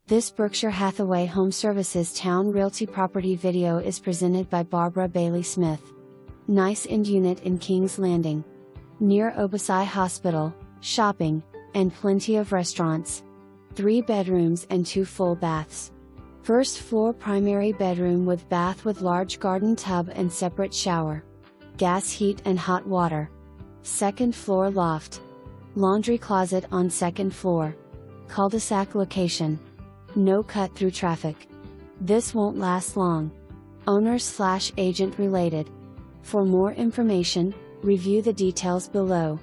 This Berkshire Hathaway HomeServices Towne Realty property video is presented by Barbara.Smith. Nice end unit in King's Landing. Near Obici Hospital, shopping, and plenty of restaurants. 3 bedrooms and 2 full baths. First floor primary bedroom with bath with large garden tub and separate shower. Gas heat and hot water. Second floor loft. Laundry closet on second floor. Cul-de-sac location. No cut through traffic. This won't last long. Owner/agent related. For more information, review the details below.